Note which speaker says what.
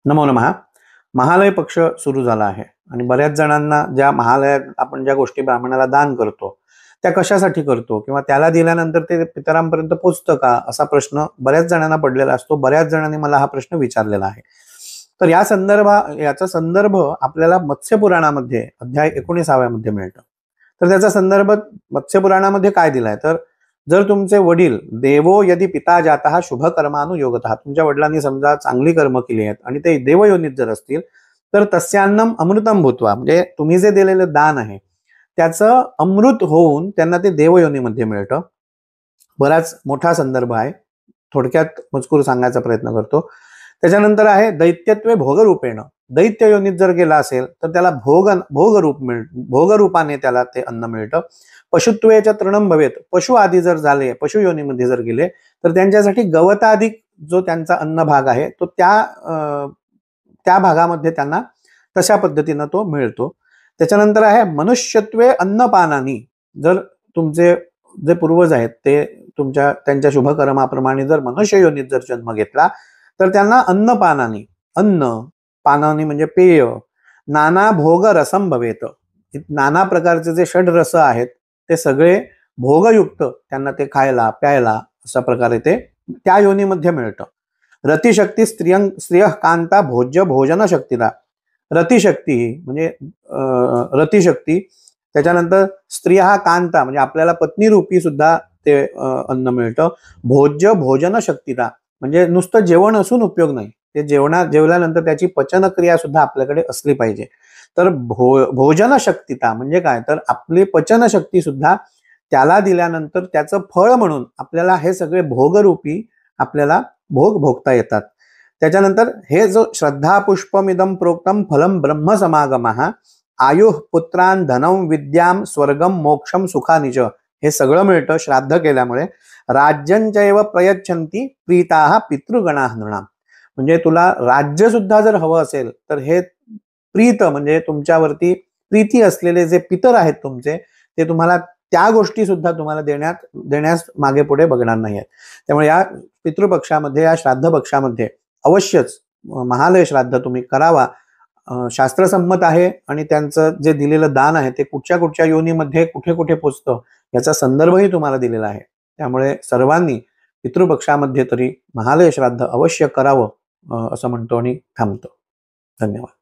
Speaker 1: नमो नमः. महालय पक्ष सुरू झाला आहे आणि बऱ्याच जणांना ज्या महालयात आपण ज्या गोष्टी ब्राह्मणाला दान करतो त्या कशासाठी करतो किंवा त्याला दिल्यानंतर ते पितरांपर्यंत पोचतं का, असा प्रश्न बऱ्याच जणांना पडलेला असतो. बऱ्याच जणांनी मला हा प्रश्न विचारलेला आहे. तर याचा संदर्भ आपल्याला मत्स्य पुराणामध्ये अध्याय 19 मध्ये मिळतो. तर त्याचा संदर्भ मत्स्य पुराणामध्ये काय दिलाय, तर जर तुमचे वडील देवो यदि पिता जातः शुभ कर्मानुयोगतः, तुमच्या वडिलांनी समजा चांगली कर्म केली आहेत आणि ते देवयोनीत जर असतील तर तस्यान्नम अमृतम भूत्वा, म्हणजे तुम्ही जे दिलेलं दान आहे त्याचं अमृत होऊन त्यांना ते देवयोनीमध्ये मिळतं. बराच मोठा संदर्भ आहे, थोडक्यात मजकूर सांगायचा प्रयत्न करतो. त्याच्यानंतर आहे दैत्यत्वे भोगरूपेण, दैत्य योनीत जर गेला असेल तर त्याला भोगरूपाने त्याला ते अन्न मिळतं. पशुत्वेच्या तृणम भवेत, पशु आदी जर झाले, पशु योनीमध्ये जर गेले तर त्यांच्यासाठी गवताधिक जो त्यांचा अन्न भाग आहे तो त्या भागामध्ये त्यांना तशा पद्धतीनं तो मिळतो. त्याच्यानंतर आहे मनुष्यत्वे अन्नपानानी, जर तुमचे जे पूर्वज आहेत ते त्यांच्या शुभकर्माप्रमाणे जर मनुष्य योनीत जर जन्म घेतला तर त्यांना अन्नपानानी, अन्न पानानी म्हणजे पेय, नाना भोग रसम भवेत, नाना प्रकारचे जे षड्रस आहेत ते सगळे भोगयुक्त त्यांना ते खायला प्यायला अशा प्रकारे ते त्या योनीमध्ये मिळतं. रतिशक्ती स्त्रिय कांता भोज्य भोजन शक्तीला, रतिशक्ती म्हणजे रतिशक्ती, त्याच्यानंतर स्त्रिया हा कांता म्हणजे आपल्याला पत्नी रूपी सुद्धा ते अन्न मिळतं. भोज्य भोजन शक्तीला म्हणजे नुसतं जेवण असून उपयोग नाही, ते जेवल्यानंतर त्याची पचनक्रिया सुद्धा आपल्याकडे असली पाहिजे. तर भोजन शक्तीता म्हणजे काय, तर आपली पचनशक्ती सुद्धा त्याला दिल्यानंतर त्याचं फळ म्हणून आपल्याला हे सगळे भोगरूपी आपल्याला भोगता येतात. त्याच्यानंतर हे जो श्रद्धा पुष्पमिदम प्रोक्तम फलम ब्रह्म समागमः आयुः पुत्रान धनम विद्याम स्वर्गम मोक्षम सुखानिच, हे सगळं मिळतं श्राद्ध केल्यामुळे. राज्यंचैव प्रयच्छन्ति प्रीताः पितृगणाः नृणाम, म्हणजे तुला राज्य सुद्धा जर हवं असेल तर हे प्रीत म्हणजे तुमच्यावरती प्रीती असलेले जे पितर आहेत तुमचे, ते तुम्हाला त्या गोष्टी सुद्धा तुम्हाला देण्यास मागे पुढे बघणार नाही आहेत. त्यामुळे या पितृपक्षामध्ये, या श्राद्ध पक्षामध्ये अवश्यच महालय श्राद्ध तुम्ही करावा. शास्त्रसंमत आहे आणि त्यांचं जे दिलेलं दान आहे ते कुठच्या योनीमध्ये कुठे कुठे पोचतं याचा संदर्भही तुम्हाला दिलेला आहे. त्यामुळे सर्वांनी पितृपक्षामध्ये तरी महालय श्राद्ध अवश्य करावं असं म्हणतो आणि थांबतो. धन्यवाद.